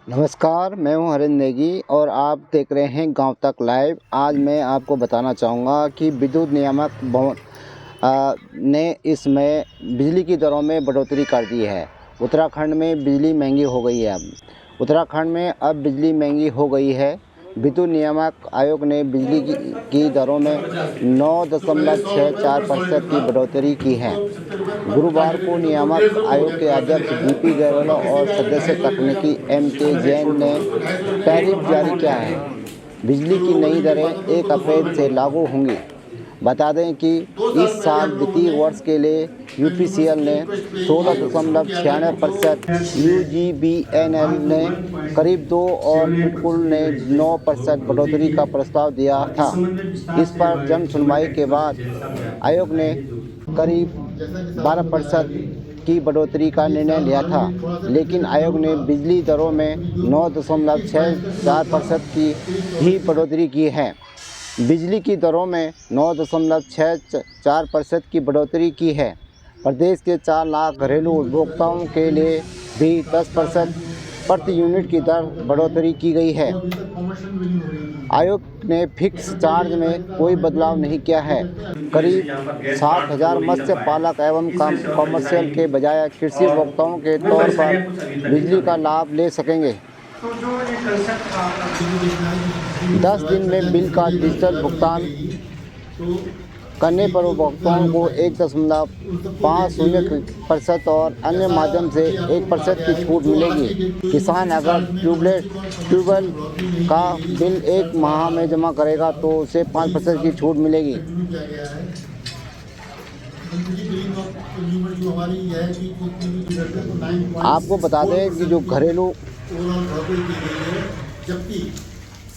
नमस्कार, मैं हूं हरिंदर नेगी और आप देख रहे हैं गांव तक लाइव। आज मैं आपको बताना चाहूँगा कि विद्युत नियामक भवन ने इसमें बिजली की दरों में बढ़ोतरी कर दी है। उत्तराखंड में बिजली महंगी हो गई है। उत्तराखंड में अब बिजली महंगी हो गई है। विद्युत नियामक आयोग ने बिजली की दरों में 9.64% की बढ़ोतरी की है। गुरुवार को नियामक आयोग के अध्यक्ष बीपी गर्वल और सदस्य तकनीकी के जैन ने टैरिफ जारी किया है। बिजली की नई दरें 1 अप्रैल से लागू होंगी। बता दें कि इस साल वित्तीय वर्ष के लिए यूपीसीएल ने 16.96%, यूजीबीएनएल ने करीब 2 और पिटकुल ने 9% बढ़ोतरी का प्रस्ताव दिया था। इस पर जन सुनवाई के बाद आयोग ने करीब 12% की बढ़ोतरी का निर्णय लिया था, लेकिन आयोग ने बिजली दरों में 9.64% की भी बढ़ोतरी की है। बिजली की दरों में 9.64% की बढ़ोतरी की है। प्रदेश के 4 लाख घरेलू उपभोक्ताओं के लिए भी 10% प्रति यूनिट की दर बढ़ोतरी की गई है। आयोग ने फिक्स चार्ज में कोई बदलाव नहीं किया है। करीब 60,000 मत्स्य पालक एवं कॉमर्शियल के बजाय कृषि उपभोक्ताओं के तौर पर बिजली का लाभ ले सकेंगे। 10 दिन में बिल का डिजिटल भुगतान करने पर उपभोक्ताओं को 1.50% और अन्य माध्यम से 1% की छूट मिलेगी। किसान अगर ट्यूबवेल का बिल 1 माह में जमा करेगा तो उसे 5% की छूट मिलेगी। आपको बता दें कि जो घरेलू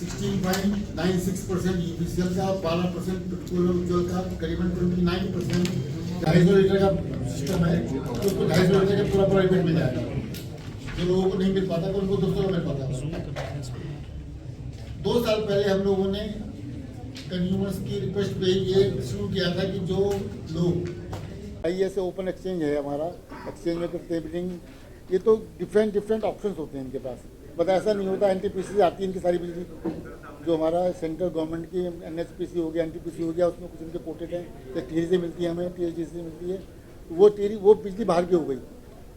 16.96% यूपीसीएल का, 12% पेट्रोल उज्ज्वल का, करीबन 29% 250 लीटर का सिस्टम है, तो 250 लीटर का पूरा इवेंट मिल जाएगा। जो लोगों को नहीं मिल पाता तो उनको 200 का मिल पाता। 2 साल पहले हम लोगों ने कंज्यूमर्स की रिक्वेस्ट पे ये शुरू किया था कि जो लोग आईएस ओपन एक्सचेंज है, हमारा एक्सचेंज में करते हैं बिलिंग, ये तो डिफरेंट ऑप्शंस होते हैं इनके पास, बट ऐसा नहीं होता। एनटीपीसी से आती है इनकी सारी बिजली, जो हमारा सेंट्रल गवर्नमेंट की एनएचपीसी हो गया, एनटीपीसी हो गया, उसमें कुछ इनके कोटेड हैं, तो टीरी से मिलती है हमें, टीएचडी से मिलती है, तो वो बिजली बाहर की हो गई,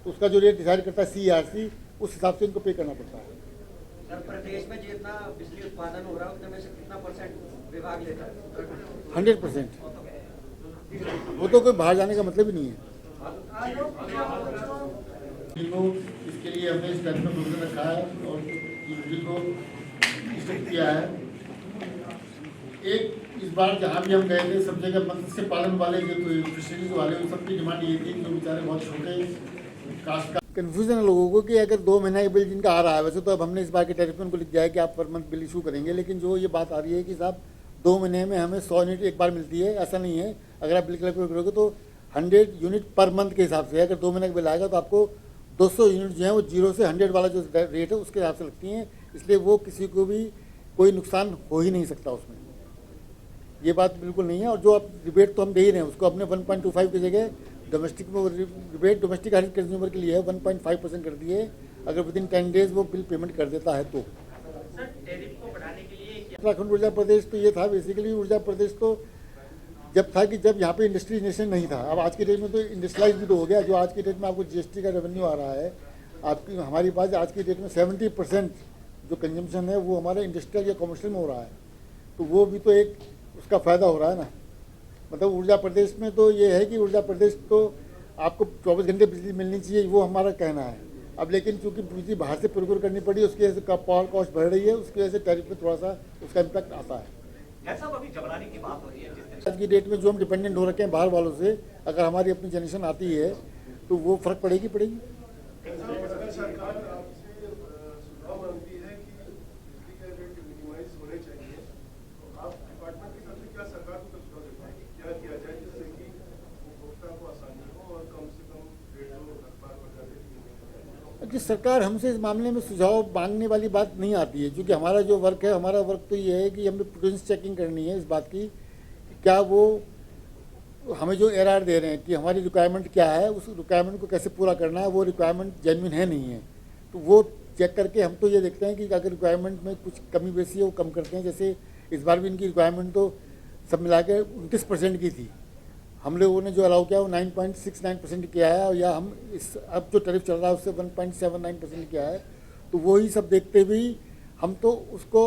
तो उसका जो रेट डिसाइड करता है सीआरसी, उस हिसाब से इनको पे करना पड़ता है। सर, प्रदेश में जितना बिजली उत्पादन हो रहा है उसमें से कितना % विभाग लेता है? 100%। वो तो कोई बाहर जाने का मतलब ही नहीं है। इसके लिए हमने इस टाइप का प्रोविजन रखा है और बिजली को स्ट्रिक्ट किया है। एक इस बार जहाँ भी हम गए थे, सब जगह मत्स्य पालन वाले जो फिशरीज वाले, उन सबकी डिमांड ये थी, जो बेचारे बहुत छोटे कास्ट का कन्फ्यूजन है लोगों को कि अगर 2 महीने का बिल जिनका आ रहा है, वैसे तो अब हमने इस बार के टैरिफ में उनको लिख दिया है कि आप पर मंथ बिल इशू करेंगे, लेकिन जो ये बात आ रही है कि साहब 2 महीने में हमें 100 यूनिट एक बार मिलती है, ऐसा नहीं है। अगर आप बिल कैलकुलेट करोगे तो 100 यूनिट पर मंथ के हिसाब से, अगर 2 महीने का बिल आएगा तो आपको 200 यूनिट जो है वो 0 से 100 वाला जो रेट है उसके हिसाब से लगती हैं, इसलिए वो किसी को भी कोई नुकसान हो ही नहीं सकता उसमें, ये बात बिल्कुल नहीं है। और जो आप रिबेट तो हम दे ही रहे हैं उसको, अपने 1.25 की जगह डोमेस्टिक में रिबेट डोमेस्टिक हर कंज्यूमर के लिए है 1.5% कर दिए, अगर विदिन 10 डेज वो बिल पेमेंट कर देता है तो। उत्तराखंड ऊर्जा प्रदेश तो ये था बेसिकली, ऊर्जा प्रदेश तो जब था कि जब यहाँ पे इंडस्ट्रियलाइजेशन नहीं था। अब आज के डेट में तो इंडस्ट्रियलाइज भी तो हो गया। जो आज के डेट में आपको जीएसटी का रेवेन्यू आ रहा है, आपकी हमारी पास आज की डेट में 70% जो कंजम्पशन है वो हमारे इंडस्ट्रियल या कमर्शियल में हो रहा है, तो वो भी तो एक उसका फ़ायदा हो रहा है ना। मतलब ऊर्जा प्रदेश में तो ये है कि ऊर्जा प्रदेश तो आपको 24 घंटे बिजली मिलनी चाहिए, वो हमारा कहना है। अब लेकिन चूंकि बिजली बाहर से प्रोक्योर करनी पड़ी, उसकी वजह से पावर कॉस्ट बढ़ रही है, उसकी वजह से टैरिफ में थोड़ा सा उसका इम्पैक्ट आता है। अभी जबरानी की बात हो रही है, आज की डेट में जो हम डिपेंडेंट हो रखे हैं बाहर वालों से, अगर हमारी अपनी जनरेशन आती है तो वो फर्क पड़ेगी। कि सरकार हमसे इस मामले में सुझाव मांगने वाली बात नहीं आती है, क्योंकि हमारा जो वर्क है, हमारा वर्क तो ये है कि हमें प्रूडेंस चेकिंग करनी है इस बात की कि क्या वो हमें जो एरआर दे रहे हैं कि हमारी रिक्वायरमेंट क्या है, उस रिक्वायरमेंट को कैसे पूरा करना है, वो रिक्वायरमेंट जेन्युइन है नहीं है, तो वो चेक करके हम तो ये देखते हैं कि अगर रिक्वायरमेंट में कुछ कमी बेसी है वो कम करते हैं। जैसे इस बार भी इनकी रिक्वायरमेंट तो सब मिला के 29% की थी, हम लोगों ने जो अलाउ किया वो 9.69% किया है, और या हम इस अब जो टैरिफ चल रहा है उससे 1.79% किया है। तो वही सब देखते हुए हम तो उसको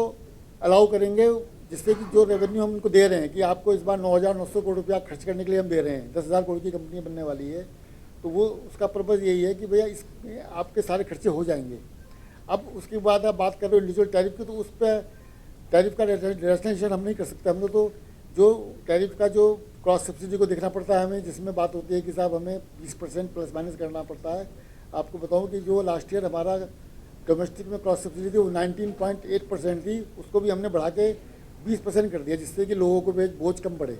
अलाउ करेंगे, जिससे कि जो रेवेन्यू हम उनको दे रहे हैं कि आपको इस बार 9,900 करोड़ रुपया खर्च करने के लिए हम दे रहे हैं, 10,000 करोड़ की कंपनी बनने वाली है, तो वो उसका पर्पज़ यही है कि भैया इस आपके सारे खर्चे हो जाएंगे। अब उसके बाद आप बात कर रहे हो इंडिविजुअल टैरिफ की, तो उस पर टैरिफ का रेशनलाइजेशन हम नहीं कर सकते। हम लोग तो जो टैरिफ का जो क्रॉस सब्सिडी को देखना पड़ता है हमें, जिसमें बात होती है कि साहब हमें 20% प्लस माइनस करना पड़ता है। आपको बताऊं कि जो लास्ट ईयर हमारा डोमेस्टिक में क्रॉस सब्सिडी थी वो 19.8% थी, उसको भी हमने बढ़ा के 20% कर दिया, जिससे कि लोगों को बोझ कम पड़े।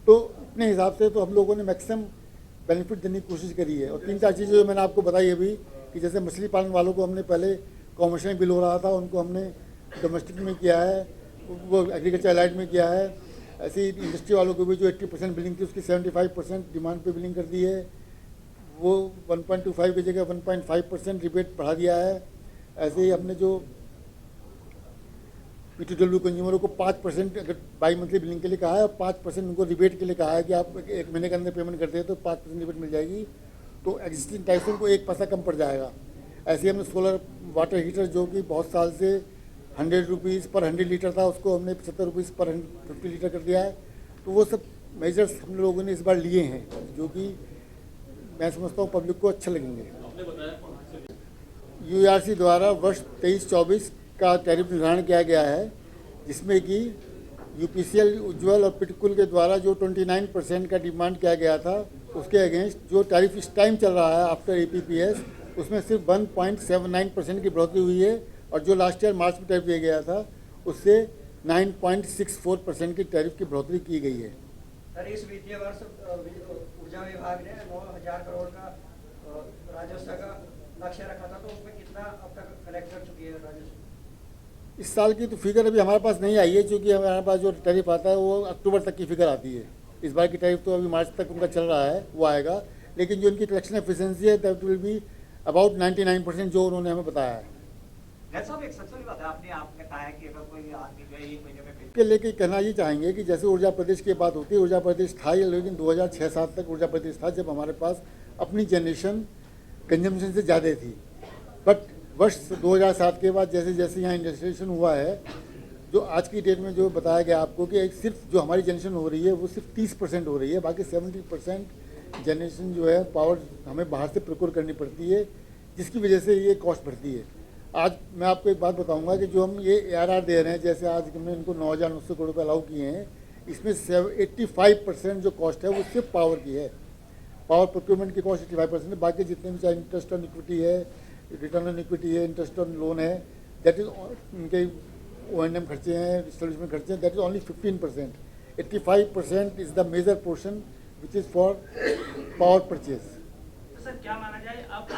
तो अपने हिसाब से तो हम लोगों ने मैक्सिमम बेनिफिट देने की कोशिश करी है। और 3-4 चीज़ें जो मैंने आपको बताई अभी, कि जैसे मछली पालन वालों को हमने पहले कॉमर्शियल बिल हो रहा था, उनको हमने डोमेस्टिक में किया है, वो एग्रीकल्चर अलाइड में किया है। ऐसे ही इंडस्ट्री वालों को भी जो 80% बिलिंग थी उसकी 75% डिमांड पे बिलिंग कर दी है, वो 1.25 की जगह 1.5% रिबेट बढ़ा दिया है। ऐसे ही हमने जो PTW कंज्यूमरों को 5% अगर बाई मंथली बिलिंग के लिए कहा है, और 5% उनको रिबेट के लिए कहा है कि आप 1 महीने के अंदर पेमेंट करते हैं तो 5% रिबेट मिल जाएगी, तो एग्जिस्टिंग टैक्स से उनको 1 पैसा कम पड़ जाएगा। ऐसे ही हमने सोलर वाटर हीटर जो कि बहुत साल से 100 रुपीज़ पर 100 लीटर था, उसको हमने 75 रुपीज़ पर 50 लीटर कर दिया है। तो वो सब मेजर्स हम लोगों ने इस बार लिए हैं, जो कि मैं समझता हूँ पब्लिक को अच्छा लगेंगे। UERC द्वारा वर्ष 23-24 का टैरिफ निर्धारण किया गया है, जिसमें कि UPCL, उज्ज्वल और पिटकुल के द्वारा जो 29% का डिमांड किया गया था, उसके अगेंस्ट जो टैरिफ इस टाइम चल रहा है आफ्टर APPS, उसमें सिर्फ 1.79% की बढ़ोतरी हुई है, और जो लास्ट ईयर मार्च में टैरिफ दिया गया था उससे 9.64% की टैरिफ की बढ़ोतरी की गई है। सर, इस वित्तीय वर्ष ऊर्जा विभाग ने 9,000 करोड़ का राजस्व का लक्ष्य रखा था, तो उसमें कितना अब तक कलेक्ट कर चुकी है राजस्व? इस साल की तो फिगर अभी हमारे पास नहीं आई है, क्योंकि हमारे पास जो टैरिफ आता है वो अक्टूबर तक की फिगर आती है। इस बार की टैरिफ तो अभी मार्च तक उनका चल रहा है, वो आएगा। लेकिन जो इनकी कलेक्शन एफिशिएंसी है दैट विल बी अबाउट 99% जो उन्होंने हमें बताया है। एक सबसे बड़ी बात है, आपने कहा है कि अगर कोई आदमी जो है 1 महीने में के लेके कहना ये चाहेंगे कि जैसे ऊर्जा प्रदेश की बात होती है, ऊर्जा प्रदेश था ही, लेकिन 2006-07 तक ऊर्जा प्रदेश था जब हमारे पास अपनी जनरेशन कंजम्पशन से ज़्यादा थी। बट वर्ष 2007 के बाद जैसे जैसे यहाँ इंडस्ट्रियलाइजेशन हुआ है, जो आज की डेट में जो बताया गया आपको कि एक सिर्फ जो हमारी जनरेशन हो रही है वो सिर्फ 30% हो रही है, बाकी 70% जनरेशन जो है पावर हमें बाहर से प्रोक्योर करनी पड़ती है, जिसकी वजह से ये कॉस्ट बढ़ती है। आज मैं आपको एक बात बताऊंगा कि जो हम ये ARR दे रहे हैं, जैसे आज हमने इनको 9,900 करोड़ रुपये अलाउ किए हैं, इसमें 85% जो कॉस्ट है वो सिर्फ पावर की है। पावर प्रोक्योरमेंट की कॉस्ट 85% है, बाकी जितने भी चाहे इंटरेस्ट ऑन इक्विटी है, रिटर्न ऑन इक्विटी है, इंटरेस्ट ऑन लोन है, दैट इज उनके O&M खर्चे हैं, एस्टेब्लिशमेंट खर्चे हैं, that is only 15%। 85% is the major portion which is for power purchase. Sir क्या माना जाए, अब